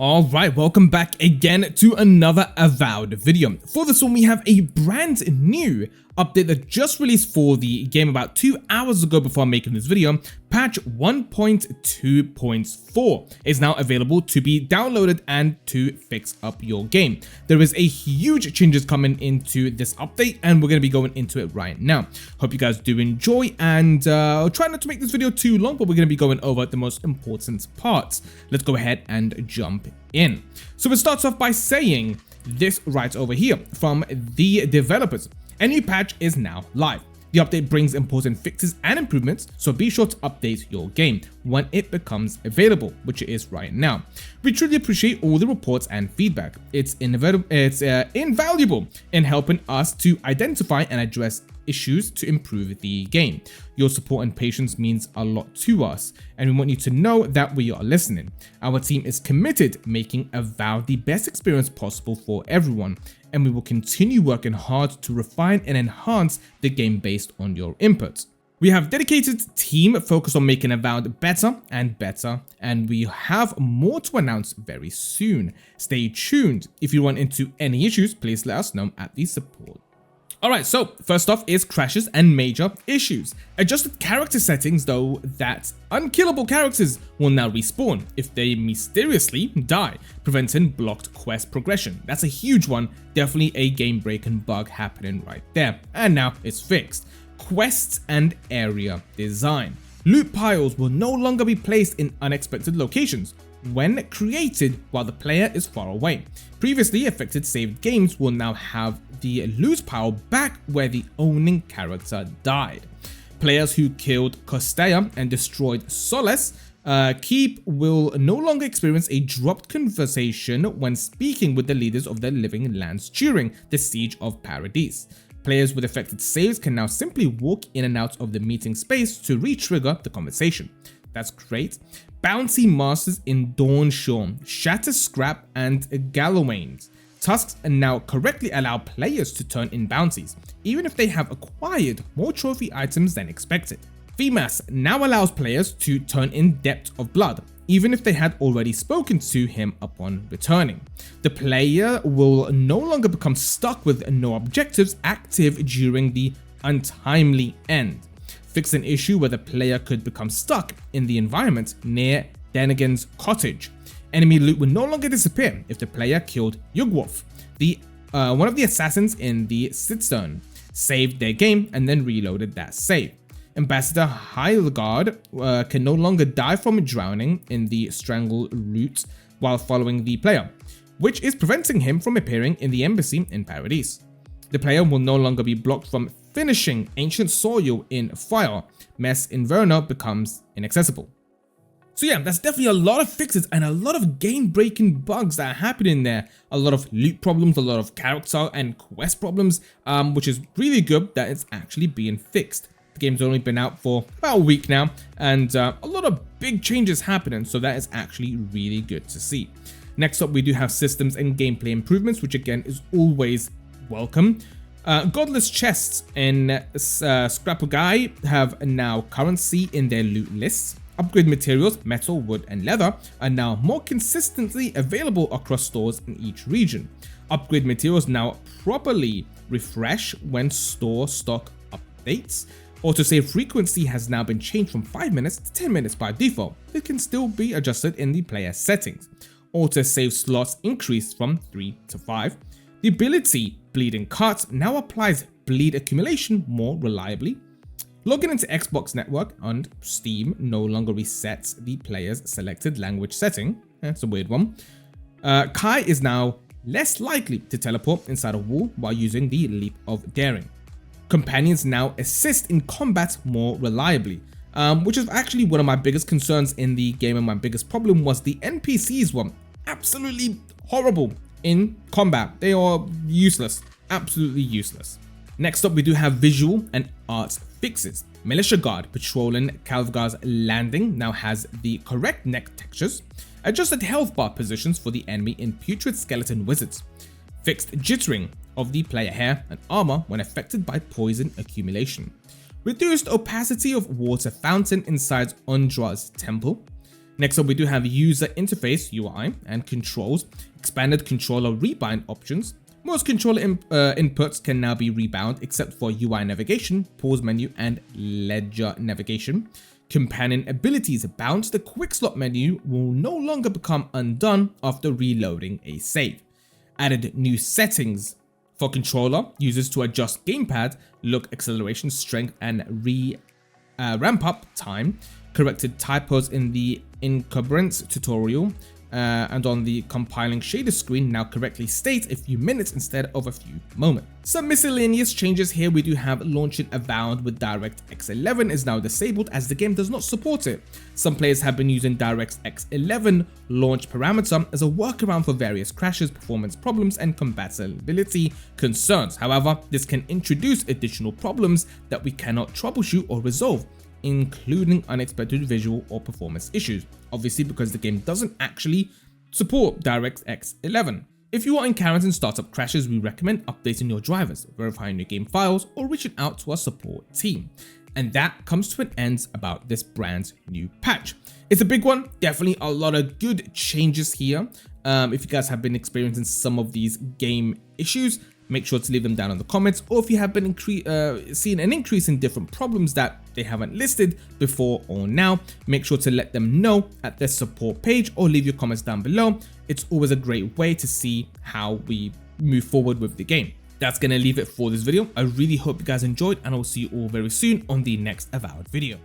Alright, welcome back again to another Avowed video. For this one, we have a brand new update that just released for the game about 2 hours ago before making this video. Patch 1.2.4 is now available to be downloaded and to fix up your game. There is a huge changes coming into this update and we're going to be going into it right now. Hope you guys do enjoy, and I'll try not to make this video too long, but we're going to be going over the most important parts. Let's go ahead and jump in. So it starts off by saying this right over here from the developers. A new patch is now live. The update brings important fixes and improvements, so be sure to update your game when it becomes available, which it is right now. We truly appreciate all the reports and feedback. It's invaluable in helping us to identify and address issues to improve the game. Your support and patience means a lot to us, and we want you to know that we are listening. Our team is committed making Avowed the best experience possible for everyone, and we will continue working hard to refine and enhance the game based on your input. We have a dedicated team focused on making Avowed better and better, and we have more to announce very soon. Stay tuned. If you run into any issues, please let us know at the support. Alright, so first off is crashes and major issues. Adjusted character settings though that unkillable characters will now respawn if they mysteriously die, preventing blocked quest progression. That's a huge one, definitely a game breaking bug happening right there, and now it's fixed. Quests and area design. Loot piles will no longer be placed in unexpected locations when created while the player is far away. Previously affected saved games will now have the loot pile back where the owning character died. Players who killed Costea and destroyed Solace Keep will no longer experience a dropped conversation when speaking with the leaders of the living lands during the Siege of Paradise. Players with affected saves can now simply walk in and out of the meeting space to re-trigger the conversation. That's great. Bounty Masters in Dawnshore, Shatter Scrap and Gallowayne. Tusks now correctly allow players to turn in bounties, even if they have acquired more trophy items than expected. FEMAS now allows players to turn in Depth of Blood, even if they had already spoken to him upon returning. The player will no longer become stuck with no objectives active during the untimely end. Fix an issue where the player could become stuck in the environment near Denigan's cottage. Enemy loot will no longer disappear if the player killed Yugwolf, one of the assassins in the cistern, saved their game and then reloaded that save. Ambassador Heilgard can no longer die from drowning in the strangle route while following the player, which is preventing him from appearing in the embassy in Paradise. The player will no longer be blocked from finishing Ancient Soil in Fire. Mess Inverno becomes inaccessible. So yeah, that's definitely a lot of fixes and a lot of game-breaking bugs that are happening there. A lot of loot problems, a lot of character and quest problems, which is really good that it's actually being fixed. The game's only been out for about a week now, and a lot of big changes happening, so that is actually really good to see. Next up, we do have systems and gameplay improvements, which again is always welcome. Godless chests in Scrapugai have now currency in their loot lists. Upgrade materials, metal, wood, and leather are now more consistently available across stores in each region. Upgrade materials now properly refresh when store stock updates. Autosave frequency has now been changed from 5 minutes to 10 minutes by default. It can still be adjusted in the player settings. Autosave slots increased from 3 to 5. The ability Bleeding Cuts now applies bleed accumulation more reliably. Logging into Xbox Network on Steam no longer resets the player's selected language setting. That's a weird one. Kai is now less likely to teleport inside a wall while using the Leap of Daring. Companions now assist in combat more reliably, which is actually one of my biggest concerns in the game, and my biggest problem was the NPCs were absolutely horrible in combat. They are useless, absolutely useless. Next up, we do have visual and art fixes. Militia Guard patrolling Calvgar's landing now has the correct neck textures. Adjusted health bar positions for the enemy in Putrid Skeleton Wizards. Fixed jittering of the player hair and armor when affected by poison accumulation. Reduced opacity of water fountain inside Undra's temple. Next up, we do have user interface UI and controls, expanded controller rebind options. Most controller inputs can now be rebound except for UI navigation, pause menu, and ledger navigation. Companion abilities bound to the quick slot menu will no longer become undone after reloading a save. Added new settings for controller users to adjust gamepad, look, acceleration, strength, and ramp up time. Corrected typos in the encumbrance tutorial and on the compiling shader screen now correctly states a few minutes instead of a few moments. Some miscellaneous changes here. We do have launching Avowed with DirectX 11 is now disabled as the game does not support it. Some players have been using DirectX 11 launch parameter as a workaround for various crashes, performance problems, and compatibility concerns. However, this can introduce additional problems that we cannot troubleshoot or resolve, including unexpected visual or performance issues, obviously because the game doesn't actually support DirectX 11. If you are encountering startup crashes, we recommend updating your drivers, verifying your game files, or reaching out to our support team. And that comes to an end about this brand new patch. It's a big one, definitely a lot of good changes here. If you guys have been experiencing some of these game issues, make sure to leave them down in the comments, or if you have been seeing an increase in different problems that they haven't listed before or now, make sure to let them know at their support page or leave your comments down below. It's always a great way to see how we move forward with the game. That's gonna leave it for this video. I really hope you guys enjoyed, and I will see you all very soon on the next Avowed video.